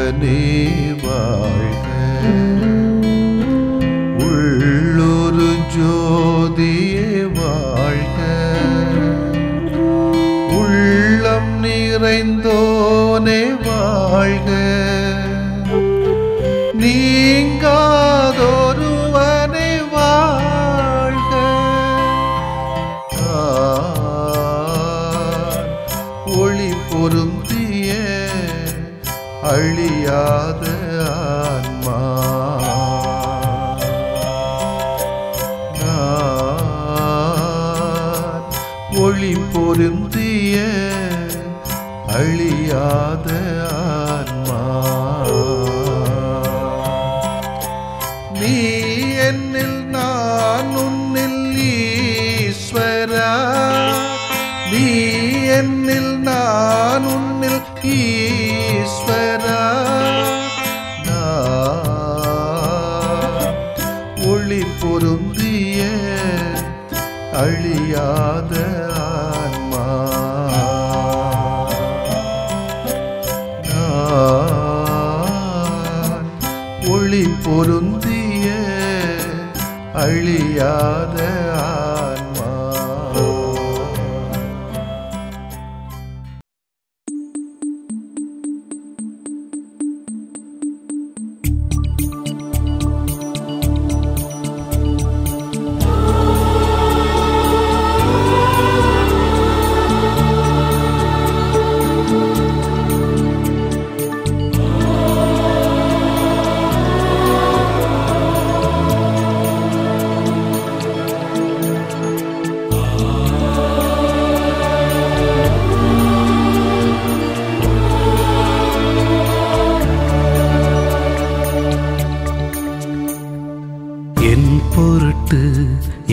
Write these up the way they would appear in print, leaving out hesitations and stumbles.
வாழ்க. உள்ளொரு ஜோதியே வாழ்க. உள்ளம் நிறைந்தோனே வாழ்க. நீங்காதொருவனே வாழ்க. ஒளி பொருந்திய அழியாத ஆன்மா. ஒளி பொருந்திய அழியாத ஆன்மா. நீ என்னில் நான் உன்னில் ஈஸ்வரா. நீ என்னில் நான் உன்னில் ஈஸ்வரா. ஒளி பொருந்திய அழியாத ஆன்மா. ஒளி பொருந்திய அழியாத ஆன்மா.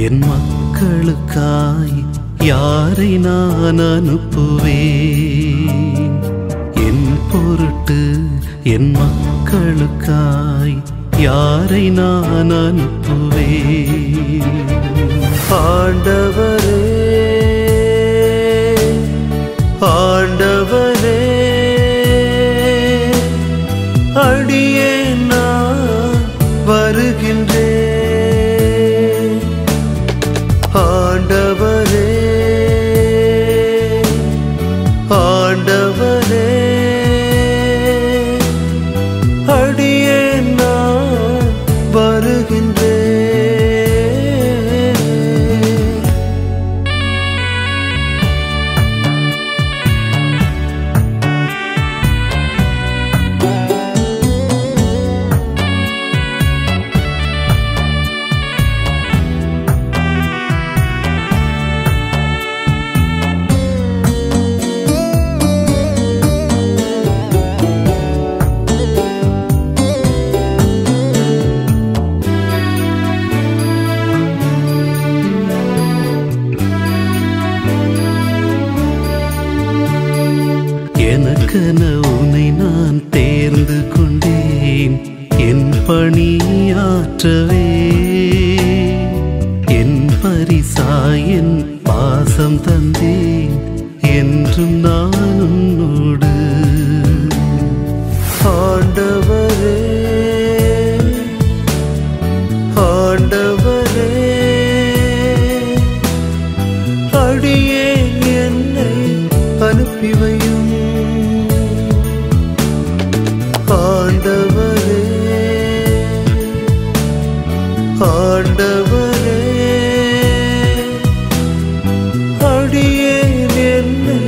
என் மக்களுக்காய் யாரை நான் அனுப்புவேன்? என் பொருட்டு என் மக்களுக்காய் யாரை நான் அனுப்புவேன்? ஆண்டவரே, ஆண்டவரே, அடியே நான் வருகின்றேன். ஆண்டவரே, ஆண்டவரே, அடியே நான் வருகின்றேன். எனக்கென உன்னை நான் தேர்ந்து கொண்டேன், என் பணியாற்றவே. என் பரிசாய் என் பாசம் தந்தேன், என்றும் நான் உன்னோடு. ஆண்டவரே, ஆண்டவரே, அடியே என்னை அனுப்பி வையும். ஆண்டவரே, ஆண்டவரே, அடியே என்னை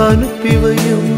அனுப்பி வையும்.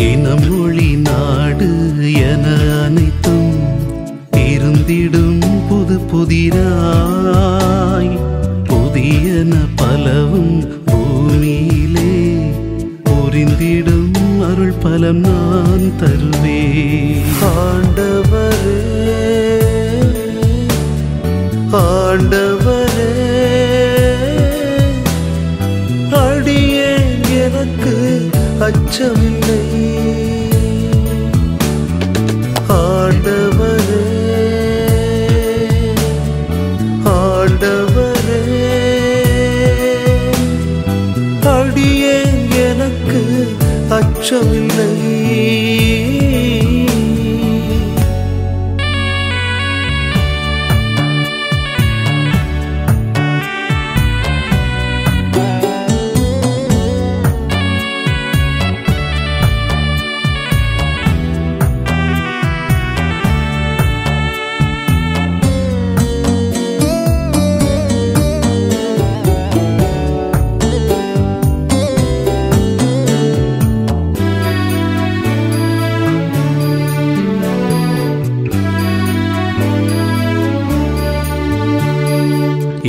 இனம் மொழி நாடு என அனைத்தும் இருந்திடும் புது புதிராய் என பலவும் பூமியிலே புரிந்திடும் அருள் பலம் நான் தருவேன். ஆண்டவரே ஆண்டவரே அடியேன் எனக்கு அச்சமில்லை. ஆண்டவரே ஆண்டவரே அடியேன் எனக்கு அச்சமில்லை.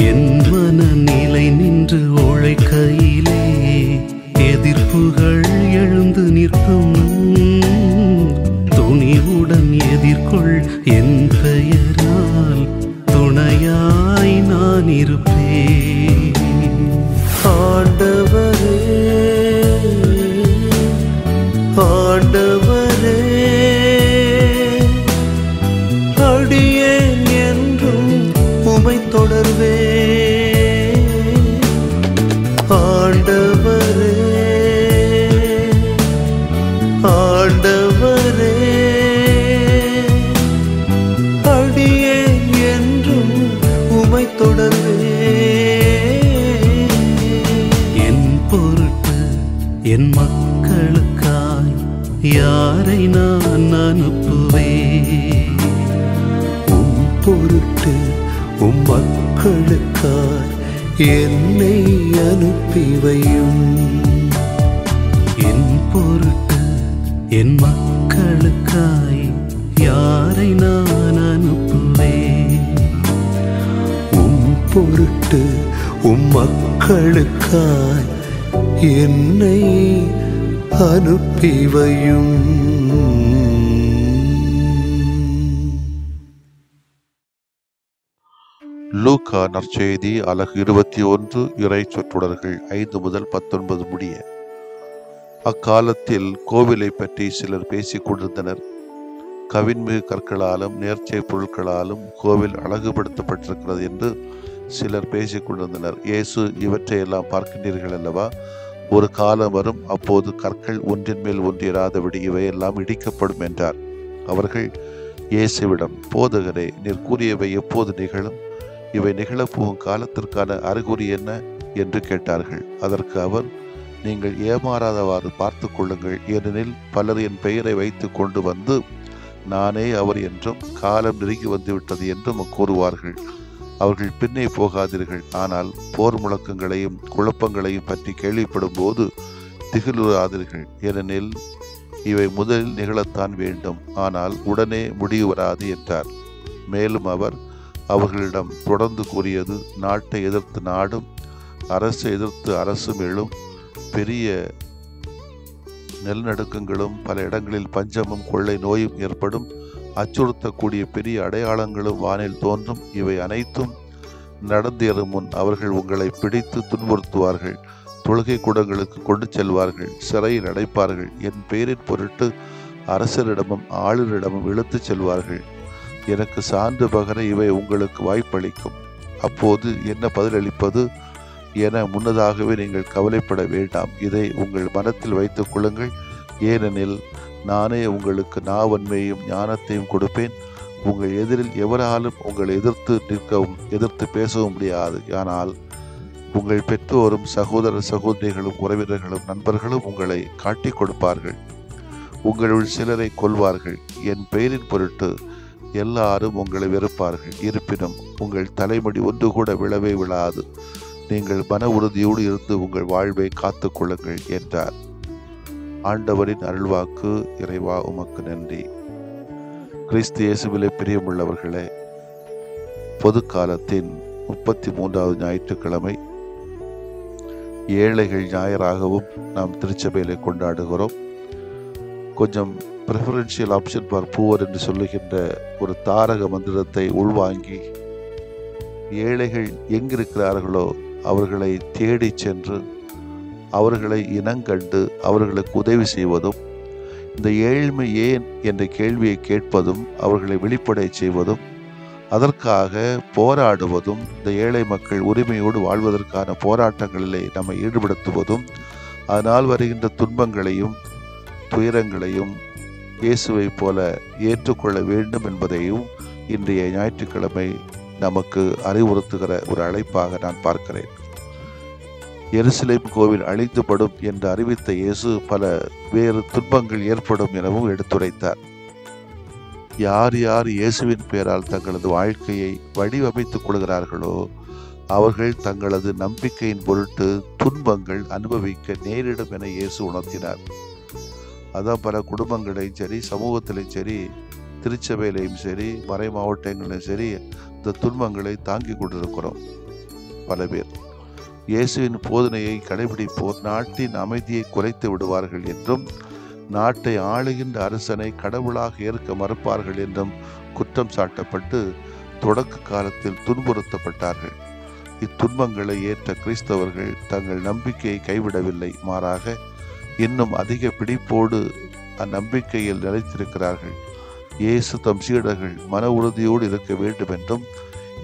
என் மனநிலை நின்று உழைக்கையிலே எதிர்ப்புகள் எழுந்து நிற்கும். துணிவுடன் எதிர்கொள் என் பெயரால் துணையாய் நான் இருப்பேன். ஆண்டவரே ஆண்டவரே அடியேன் என்றும் உமை தொடர்வே. ஆண்டவரே ஆண்டவரே அடியேன் என்றும் உமை தொடர்வே. என் பொருட்டு என் மக்களுக்காய் யாரை நான் அனுப்புவேன். உம் பொருட்டு உம் மக்களுக்காய் என்னை அனுப்பி வையும். என் பொருட்டு என் மக்களுக்காய் யாரை நான் அனுப்புவேன். உம் பொருட்டு உம் மக்களுக்காய் என்னை அனுப்பி வையும். லூக்கா நற்செய்தி அலகு 21 இறை சொற்றொடர்கள் 5 முதல் 19 முடிய. அக்காலத்தில் கோவிலை பற்றி சிலர் பேசிக் கொண்டிருந்தனர். கவின்மிகு கற்களாலும் நேர்ச்சை பொருட்களாலும் கோவில் அழகுபடுத்தப்பட்டிருக்கிறது என்று சிலர் பேசிக் கொண்டிருந்தனர். இயேசு, இவற்றையெல்லாம் பார்க்கின்றீர்கள் அல்லவா? ஒரு காலம் வரும், அப்போது கற்கள் ஒன்றின் மேல் ஒன்றிராதபடி இவையெல்லாம் இடிக்கப்படும் என்றார். அவர்கள் இயேசுவிடம், போதகரே, நீர் கூறியவை எப்போது நிகழும்? இவை நிகழப்போகும் காலத்திற்கான அறிகுறி என்ன என்று கேட்டார்கள். அதற்கு அவர், நீங்கள் ஏமாறாதவாறு பார்த்து கொள்ளுங்கள். ஏனெனில் பலர் என் பெயரை வைத்து கொண்டு வந்து நானே அவர் என்றும் காலம் நெருங்கி வந்துவிட்டது என்றும் கூறுவார்கள். அவர்கள் பின்னே போகாதீர்கள். ஆனால் போர் முழக்கங்களையும் குழப்பங்களையும் பற்றி கேள்விப்படும் போது திகிலுறாதீர்கள். ஏனெனில் இவை முதலில் நிகழத்தான் வேண்டும், ஆனால் உடனே முடிவு வராது என்றார். மேலும் அவர் அவர்களிடம் தொடர்ந்து கூறியது, நாட்டை எதிர்த்து நாடும் அரசை எதிர்த்து அரசும் எழும். பெரிய நிலநடுக்கங்களும் பல இடங்களில் பஞ்சமும் கொள்ளை நோயும் ஏற்படும். அச்சுறுத்தக்கூடிய பெரிய அடையாளங்களும் வானில் தோன்றும். இவை அனைத்தும் நடந்தேறும் முன் அவர்கள் உங்களை பிடித்து துன்புறுத்துவார்கள். தொழுகை கூடங்களுக்கு கொண்டு செல்வார்கள், சிறையில் அடைப்பார்கள். என் பெயரின் பொருட்டு அரசரிடமும் ஆளுநரிடமும் இழுத்துச் செல்வார்கள். எனக்கு சான்று பகர இவை உங்களுக்கு வாய்ப்பளிக்கும். அப்போது என்ன பதிலளிப்பது என முன்னதாகவே நீங்கள் கவலைப்பட வேண்டாம். இதை உங்கள் மனத்தில் வைத்துக் கொள்ளுங்கள். ஏனெனில் நானே உங்களுக்கு நாவன்மையும் ஞானத்தையும் கொடுப்பேன். உங்கள் எதிரில் எவராலும் உங்களை எதிர்த்து நிற்கவும் எதிர்த்து பேசவும் முடியாது. ஆனால் உங்கள் பெற்றோரும் சகோதர சகோதரிகளும் உறவினர்களும் நண்பர்களும் உங்களை காட்டி கொடுப்பார்கள். உங்களுள் சிலரை கொல்வார்கள். என் பெயரின் பொருட்டு எல்லாரும் உங்களை வெறுப்பார்கள். இருப்பினும் உங்கள் தலைமுடி ஒன்று கூட விழவே விழாது. நீங்கள் மன உறுதியோடு இருந்து உங்கள் வாழ்வை காத்து கொள்ளுங்கள் என்றார். ஆண்டவரின் அருள்வாக்கு. இறைவா, உமக்கு நன்றி. கிறிஸ்து இயேசுவிலே பிரியமுள்ளவர்களே, பொது காலத்தின் 33வது ஞாயிற்றுக்கிழமை ஏழைகள் ஞாயிறாகவும் நாம் திருச்சபையிலே கொண்டாடுகிறோம். கொஞ்சம் ப்ரிஃபரன்ஷியல் ஆப்ஷன் ஃபார் புவர் என்று சொல்லுகின்ற ஒரு தாரக மந்திரத்தை உள்வாங்கி ஏழைகள் எங்கிருக்கிறார்களோ அவர்களை தேடி சென்று அவர்களை இனங்கண்டு அவர்களுக்கு உதவி செய்வதும், இந்த ஏழ்மை ஏன் என்ற கேள்வியை கேட்பதும், அவர்களை வெளிப்படை செய்வதும், அதற்காக போராடுவதும், இந்த ஏழை மக்கள் உரிமையோடு வாழ்வதற்கான போராட்டங்களிலே நம்மை ஈடுபடுத்துவதும், அதனால் வருகின்ற துன்பங்களையும் துயரங்களையும் இயேசுவை போல ஏற்றுக்கொள்ள வேண்டும் என்பதையும் இன்றைய ஞாயிற்றுக்கிழமை நமக்கு அறிவுறுத்துகிற ஒரு அழைப்பாக நான் பார்க்கிறேன். எருசலேம் கோவில் அழிந்துபடும் என்று அறிவித்த இயேசு பல வேறு துன்பங்கள் ஏற்படும் எனவும் எடுத்துரைத்தார். யார் யார் இயேசுவின் பெயரால் தங்களது வாழ்க்கையை வடிவமைத்துக் கொள்கிறார்களோ அவர்கள் தங்களது நம்பிக்கையின் பொருட்டு துன்பங்கள் அனுபவிக்க நேரிடும் என இயேசு உணர்த்தினார். அதான் பல குடும்பங்களையும் சரி, சமூகத்திலையும் சரி, திருச்சபையிலையும் சரி, மறை மாவட்டங்களிலும் சரி, இந்த துன்பங்களை தாங்கி கொண்டிருக்கிறோம். பல பேர் இயேசுவின் போதனையை கடைபிடிப்போர் நாட்டின் அமைதியை குலைத்து விடுவார்கள் என்றும், நாட்டை ஆளுகின்ற அரசனை கடவுளாக ஏற்க மறுப்பார்கள் என்றும் குற்றம் சாட்டப்பட்டு தொடக்க காலத்தில் துன்புறுத்தப்பட்டார்கள். இத்துன்பங்களை ஏற்ற கிறிஸ்தவர்கள் தங்கள் நம்பிக்கையை கைவிடவில்லை, மாறாக இன்னும் அதிக பிடிப்போடு அந்நம்பிக்கையில் நிலைத்திருக்கிறார்கள். இயேசு தம் சீடர்கள் மன உறுதியோடு இருக்க வேண்டும் என்றும்,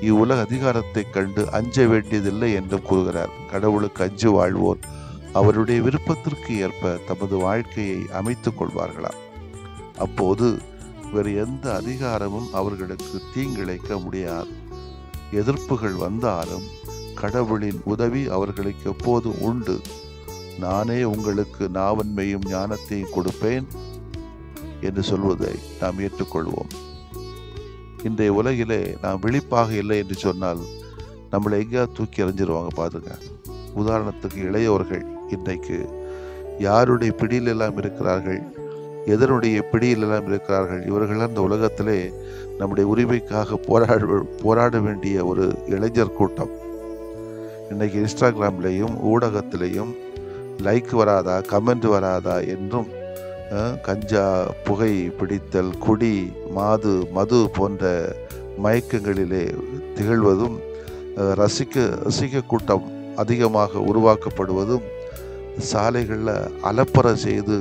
இவ்வுலக அதிகாரத்தை கண்டு அஞ்ச வேண்டியதில்லை என்றும் கூறுகிறார். கடவுளுக்கு அஞ்சு வாழ்வோர் அவருடைய விருப்பத்திற்கு ஏற்ப தமது வாழ்க்கையை அமைத்துக் கொள்வார்களாம். அப்போது வேறு எந்த அதிகாரமும் அவர்களுக்கு தீங்கிழைக்க முடியாது. எதிர்ப்புகள் வந்தாலும் கடவுளின் உதவி அவர்களுக்கு எப்போதும் உண்டு. நானே உங்களுக்கு நாவன்மையும் ஞானத்தையும் கொடுப்பேன் என்று சொல்வதை நாம் ஏற்றுக்கொள்வோம். இன்றைய உலகிலே நாம் விழிப்பாக இல்லை என்று சொன்னால் நம்மளை எங்கேயாவது தூக்கி எறிஞ்சிருவாங்க. பாருங்க, உதாரணத்துக்கு இளையோர்கள் இன்றைக்கு யாருடைய பிடியில் எல்லாம் இருக்கிறார்கள், எதனுடைய பிடியில் எல்லாம் இருக்கிறார்கள். இவர்கள் அந்த உலகத்திலே நம்முடைய உரிமைக்காக போராட வேண்டிய ஒரு இளைஞர் கூட்டம். இன்றைக்கு இன்ஸ்டாகிராம்லேயும் ஊடகத்திலையும் லைக் வராதா, கமெண்ட் வராதா என்றும், கஞ்சா, புகை பிடித்தல், குடி, மது போன்ற மயக்கங்களிலே திகழ்வதும், ரசிக்க கூட்டம் அதிகமாக உருவாக்கப்படுவதும், சாலைகளில் அலப்பற செய்து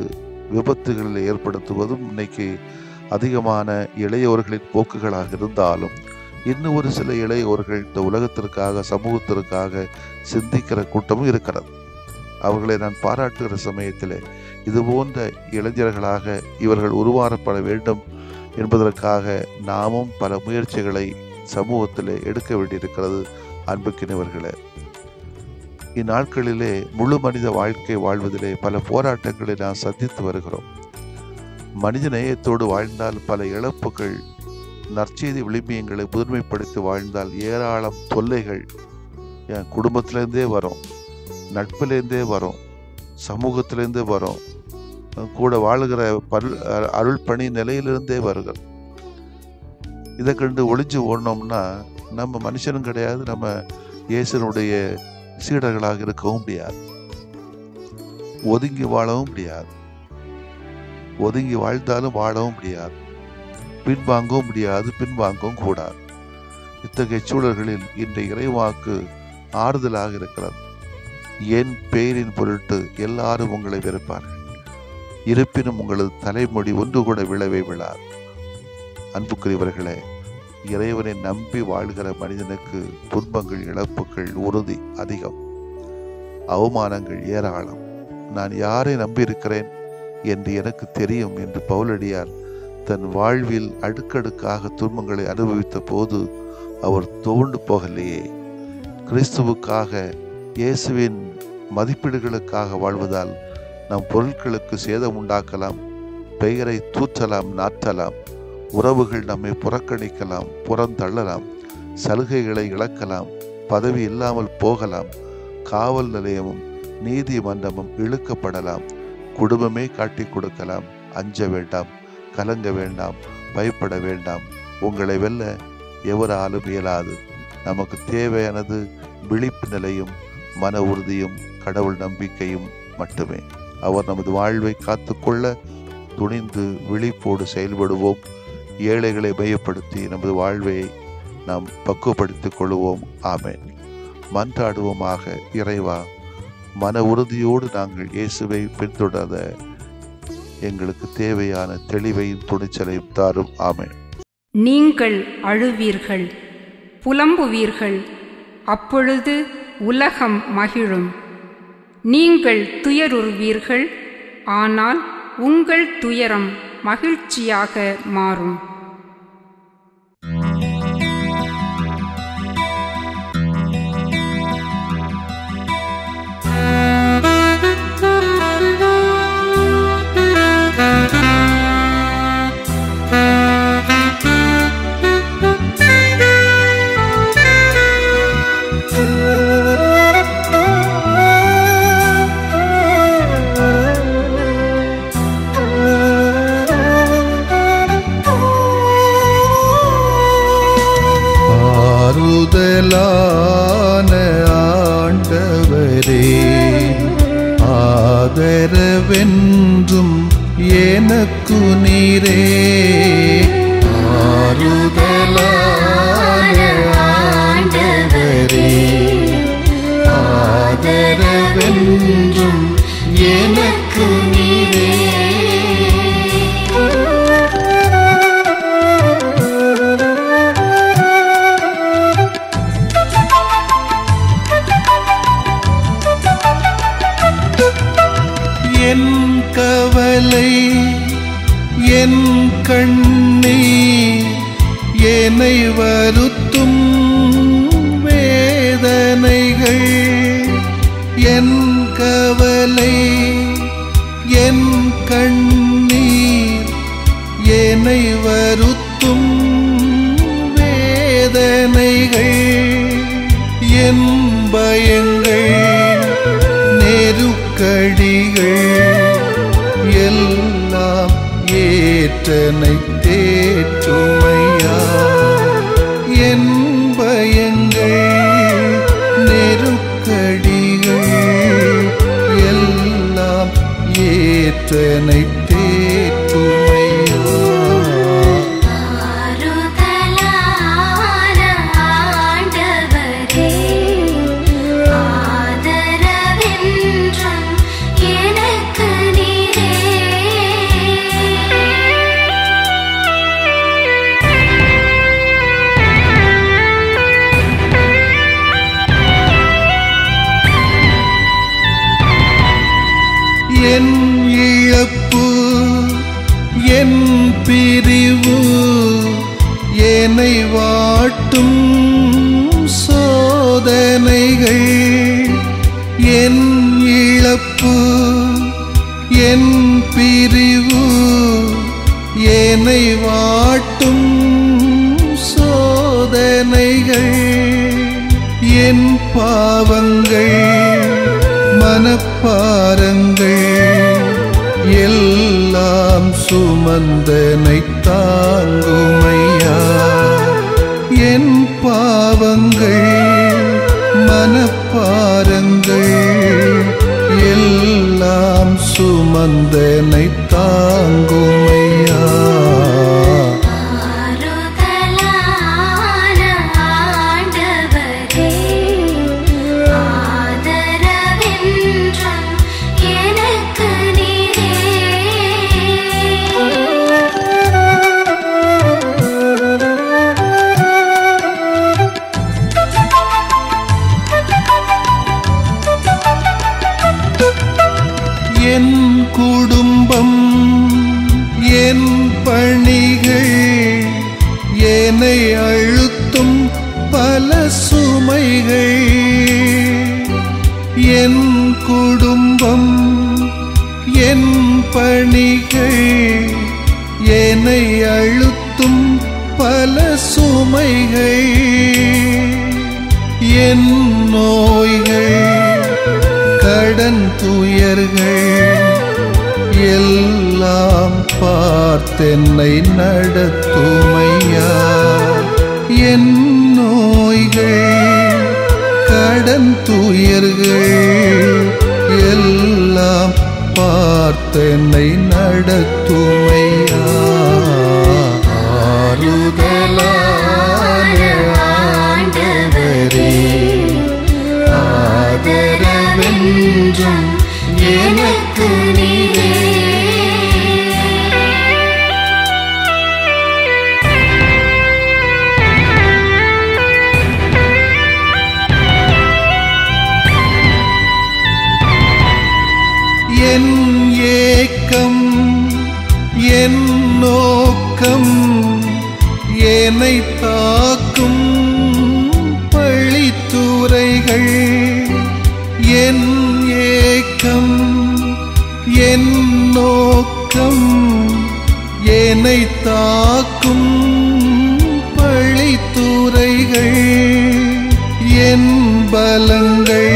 விபத்துகளில் ஏற்படுத்துவதும் இன்னைக்கு அதிகமான இளையோர்களின் போக்குகளாக இருந்தாலும், இன்னும் ஒரு சில இளையோர்கள் இந்த உலகத்திற்காக சமூகத்திற்காக சிந்திக்கிற கூட்டமும் இருக்கிறது. அவர்களை நான் பாராட்டுகிற சமயத்தில் இது போன்ற இளைஞர்களாக இவர்கள் உருவாக்கப்பட வேண்டும் என்பதற்காக நாமும் பல முயற்சிகளை சமூகத்தில் எடுக்க வேண்டியிருக்கிறது. அன்புக்கினவர்களே, இந்நாட்களிலே முழு மனித வாழ்க்கை வாழ்வதிலே பல போராட்டங்களை நாம் சந்தித்து வருகிறோம். மனித நேயத்தோடு வாழ்ந்தால் பல இழப்புகள், நற்செய்தி விளிம்பியங்களை முதன்மைப்படுத்தி வாழ்ந்தால் ஏராளம் தொல்லைகள் என் குடும்பத்திலேருந்தே வரும், நட்பிலேருந்தே வரும், சமூகத்திலேருந்தே வரும், கூட வாழுகிற அருள் பணி நிலையிலிருந்தே வருகிறது. இதை கண்டு ஒளிஞ்சு ஓடணும்னா நம்ம மனுஷனும் கிடையாது, நம்ம இயேசுனுடைய சீடர்களாக இருக்கவும் முடியாது. ஒதுங்கி வாழவும் முடியாது. ஒதுங்கி வாழ்ந்தாலும் வாழவும் முடியாது. பின்வாங்கவும் முடியாது, பின்வாங்கவும் கூடாது. இத்தகைய சூழல்களில் இன்றைய இறைவாக்கு ஆறுதலாக இருக்கிறது. என் பெயரின் பொருட்டு எல்லாரும் உங்களை வெறுப்பார்கள், இருப்பினும் உங்களது தலைமுடி ஒன்று கூட விழவே விழாது. அன்புக்குரியவர்களே, இறைவனை நம்பி வாழ்கிற மனிதனுக்கு துன்பங்கள், இழப்புகள் உறுதி அதிகம், அவமானங்கள் ஏராளம். நான் யாரை நம்பியிருக்கிறேன் என்று எனக்கு தெரியும் என்று பவுலடியார் தன் வாழ்வில் அடுக்கடுக்காக துன்பங்களை அனுபவித்த போது அவர் துவண்டு போகலையே. கிறிஸ்துவுக்காக, இயேசுவின் மதிப்பீடுகளுக்காக வாழ்வதால் நம் பொருட்களுக்கு சேதம் உண்டாக்கலாம், பெயரை தூற்றலாம், நாற்றலாம், உறவுகள் நம்மை புறக்கணிக்கலாம், புறந்தள்ளலாம், சலுகைகளை இழக்கலாம், பதவி இல்லாமல் போகலாம், காவல் நிலையமும் நீதிமன்றமும் இழுக்கப்படலாம், குடும்பமே காட்டி கொடுக்கலாம். அஞ்ச வேண்டாம், கலங்க வேண்டாம், பயப்பட வேண்டாம். உங்களை வெல்ல எவராலும் இயலாது. நமக்கு தேவையானது விழிப்பு நிலையும் மன உறுதியும் கடவுள் நம்பிக்கையும் மட்டுமே. அவர் நமது வாழ்வை காத்துக்கொள்ள துணிந்து விழிப்போடு செயல்படுவோம். ஏழைகளை மையப்படுத்தி நமது வாழ்வை நாம் பக்குவப்படுத்திக் கொள்வோம். ஆமென். மன்றாடுவோமாக. இறைவா, மன உறுதியோடு நாங்கள் இயேசுவை பின்தொடர எங்களுக்கு தேவையான தெளிவையும் துணிச்சலையும் தாரும். ஆமென். நீங்கள் அழுவீர்கள், புலம்புவீர்கள், அப்பொழுது உலகம் மகிழும். நீங்கள் துயருறுவீர்கள், ஆனால் உங்கள் துயரம் மகிழ்ச்சியாக மாறும். ஆண்டவரே, ஆதரவென்றும் எனக்கு நீரே. ஆறுதலான ஆண்டவரே, ஆதரவென்றும் எனக்கு நீரே. என் கவலை, என் கண்ணீர், என்னை வருத்தும் வேதனைகள். என் கவலை, என் கண்ணீர், என்னை வருத்தும் வேதனைகள். என் பயங்கள், நெருக்கடிகள் எல்லாம் ஏற்றனை தேற்றுமையா. என் பயங்கள், நெருக்கடிகள் எல்லாம் ஏற்றனை தேற்றுமையா. என் இழப்பு, என் பிரிவு, என்னை வாட்டும் சோதனைகள். என் இழப்பு, என் பிரிவு, என்னை வாட்டும் சோதனைகள். என் பாவங்கள், மனப்பாரங்கள் எல்லாம் சுமந்தனை தாங்குமையா. என் பாவங்கள், மனப்பாரங்கள் எல்லாம் சுமந்தனை தாங்குமையா. என் குடும்பம், என் பணிகள், என்னை அழுத்தும் பல சுமைகள். என் குடும்பம், என் பணிகள், என்னை அழுத்தும் பல சுமைகள். என் நோய்கள், கடன் துயர்கள் எல்லாம் பார்த்தென்னை நடத்துமையா. என் நோய்கள், கடன் துயர்கள் எல்லாம் பார்த்தென்னை நடத்துமையா. ஆறுதலான ஆண்டவரே, ஆதரவென்றும் எனக்கு நீரே. என் ஏக்கம் என் நோக்கம் என்னை தாக்கும் பழித்துரைகள். என் ஏக்கம் என் நோக்கம் என்னை தாக்கும் பழித்துரைகள். என் பலங்கள்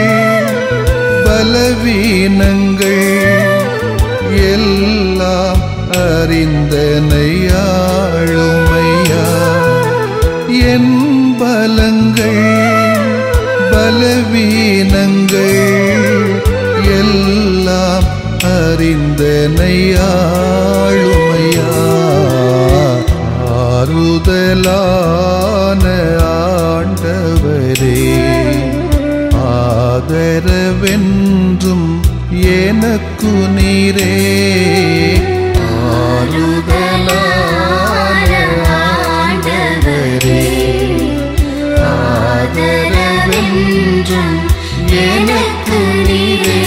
பலவீனங்கள் எல்லாம் அறிந்தனையாளுமையா. என் பலங்கள் பலவீனங்கள் எல்லாம் அறிந்தனையாளுமையா. ஆறுதலான ஆண்டவரே, ஆதரவென்றும் எனக்கு நீரே. ஆறுதலான ஆண்டவரே, ஆதரவென்றும் எனக்கு நீரே.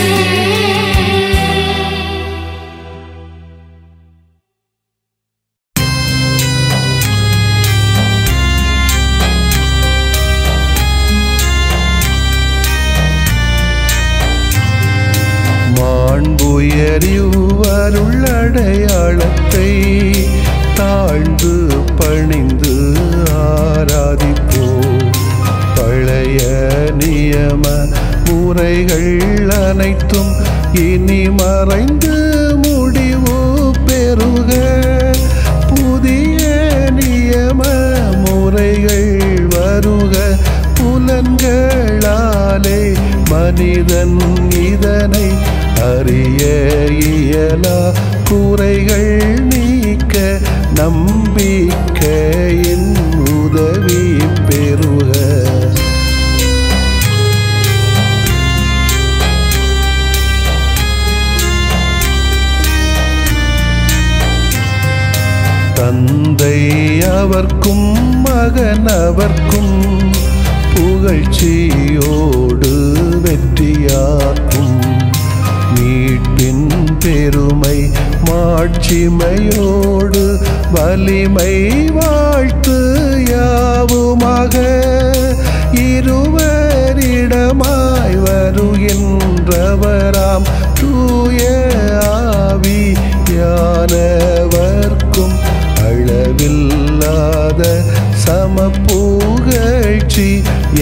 மாண்புயரிவருள் அடையாளத்தை தாழ்ந்து பணிந்து ஆராதிப்போம். பழைய நியம முறைகள் அனைத்தும் இனி மறைந்து முடிவு பெறுக. புதிய நியம முறைகள் வருக. புலன்களாலே மனிதன் இதனை அறிய இயலா. குறைகள் நீக்க நம்பிக்கையின் உதவி பெறுக. தந்தை அவர்க்கும் மகன் அவர்க்கும் புகழ்ச்சியோடு வெற்றியாக்கும். மீட்பின் பெருமை மாட்சிமையோடு வலிமை வாழ்த்து யாவுமாக. இருவரிடமாய் வருகின்றவராம் தூய ஆவியானவர்க்கும் அளவில்லாத சமப்புகழ்ச்சி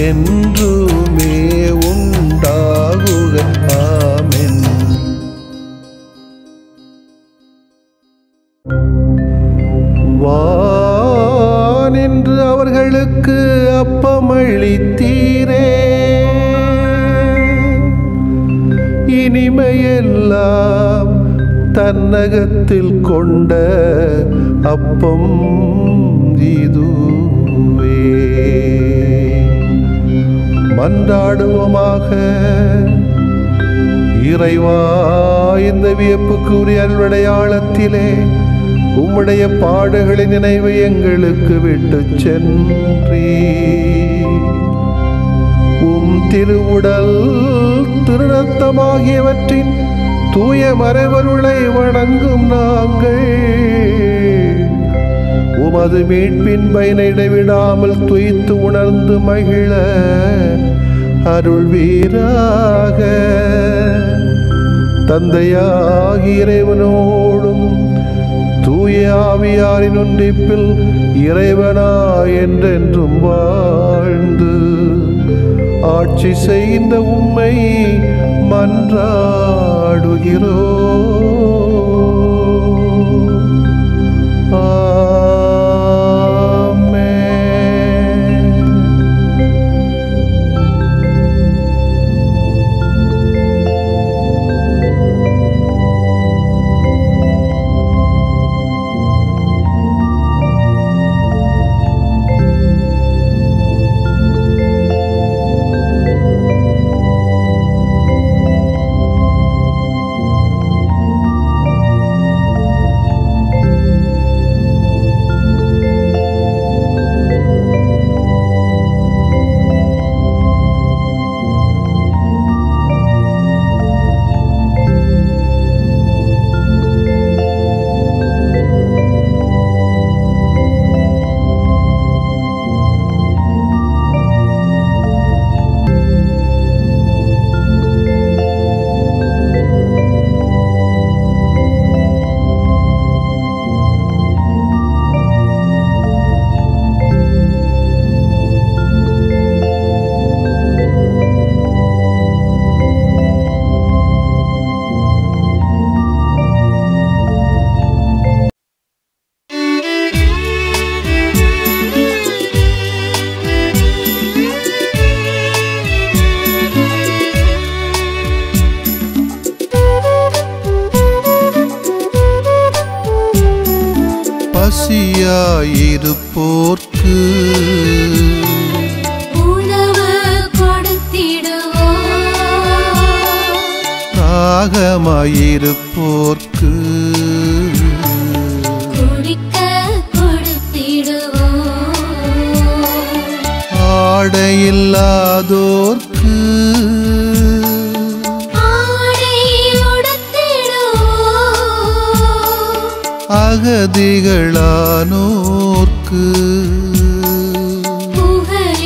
என்றுமே உண்டாகுக. ஆமென். வானின்று அவர்களுக்கு அப்பமளித்தீரே, இனிமையெல்லாம் தன்னகத்தில் கொண்ட அப்பம் இதுவே. மன்றாடுவோமாக. இறைவா, இந்த வியப்புக்குரிய அருளடையாளத்திலே உம்முடைய பாடுகளின் நினைவு எங்களுக்கு விட்டு சென்றீ. உம் திருவுடல் திருரத்தமாகியவற்றின் தூய மறைவருளை வணங்கும் நாங்கள் உமது மீட்பின் பயனை இடைவிடாமல் துய்த்து உணர்ந்து மகிழ அருள்வீராக. தந்தையாகிய இறைவனோடும் தூய ஆவியாரின் ஒன்றிப்பில் இறைவனா என்றென்றும் வாழ்ந்து ஆட்சி செய்கின்ற உம்மை மன்றாடுகிறோம். ஆமென். பசியாயிருப்போர்க்கு உணவு கொடுத்திடுவோம். தாகமாயிருப்போர்க்கு குடிக்க கொடுத்திடுவோம். ஆடையில்லாதோர்க்கு ஆடை உடுத்திடுவோம். அகதிகளானோர்க்கு புகலிடமாயிடுவோம்.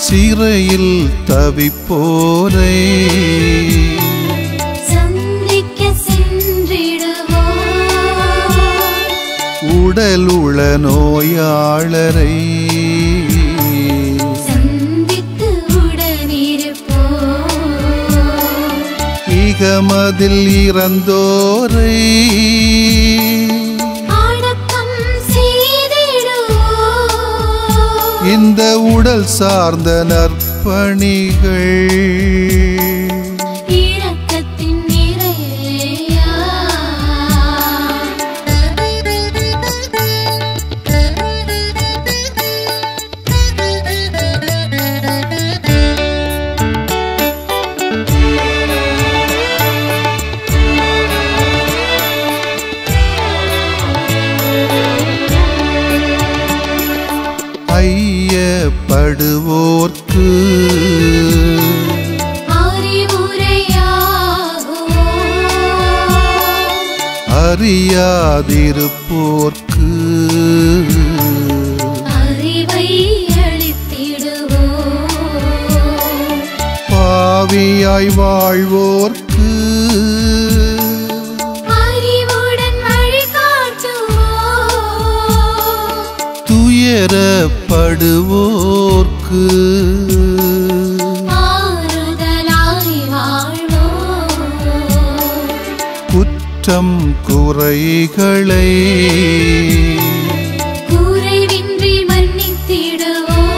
சிறையில் தவிப்போரை சந்திக்க சென்றிடுவோம். உடலுள நோயாளரை சந்தித்து உடனிருப்போம். இகமதில் இறந்தோரை அடக்கம் செய்திடுவோம். இந்த உடல் சார்ந்த நற்பணிகள் இரக்கத்தின் நிறையா. ஐயப்படுவோர்க்கு அறிவுரையாகுவோம். அறியாதிருப்போர்க்கு அறிவை அளித்திடுவோம். பாவியாய் வாழ்வோர்க்கு அறிவுடன் வழிகாட்டுவோம். துயரப்படுவோர்க்கு ஆறுதலாய் வாழ்வோம். குற்றம் குறைகளை குறைவின்றி மன்னித்திடுவோம்.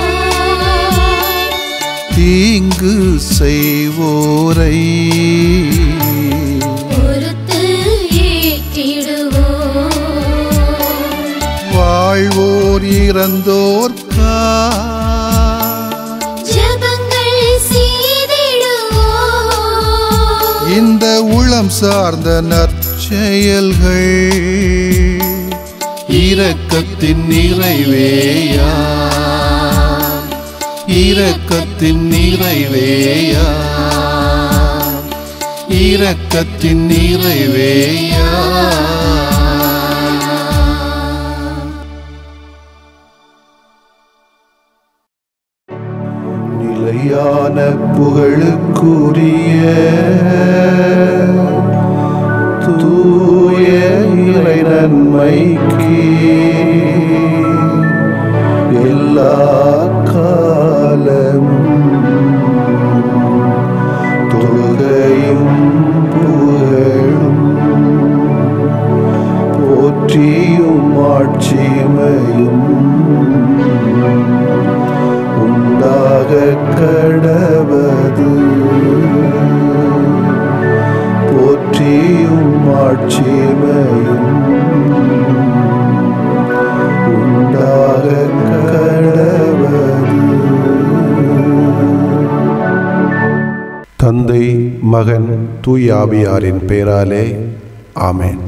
தீங்கு செய்வோரை பொறுத்து ஏற்றிடுவோம். வாழ்வோர் இறந்தோர்க்கா ஜெபங்கள் செய்திடுவோம். இந்த உளம் சார்ந்த நற்செயல்கள் இரக்கத்தின் நிறைவேயா இரக்கத்தின் நிறைவேயா இரக்கத்தின் நிறைவேயா. நிலையான புகழுக்குரிய தூய இறை நன்மைக்கு எல்லா காலமும் தொழுகையும் புகழும் போற்றியும் ஆட்சிமையும் உண்டாக கடவது. போற்றியும் ஆட்சிமையும் உண்டாக கடவது. தந்தை மகன் தூய ஆவியாரின் பெயராலே ஆமென்.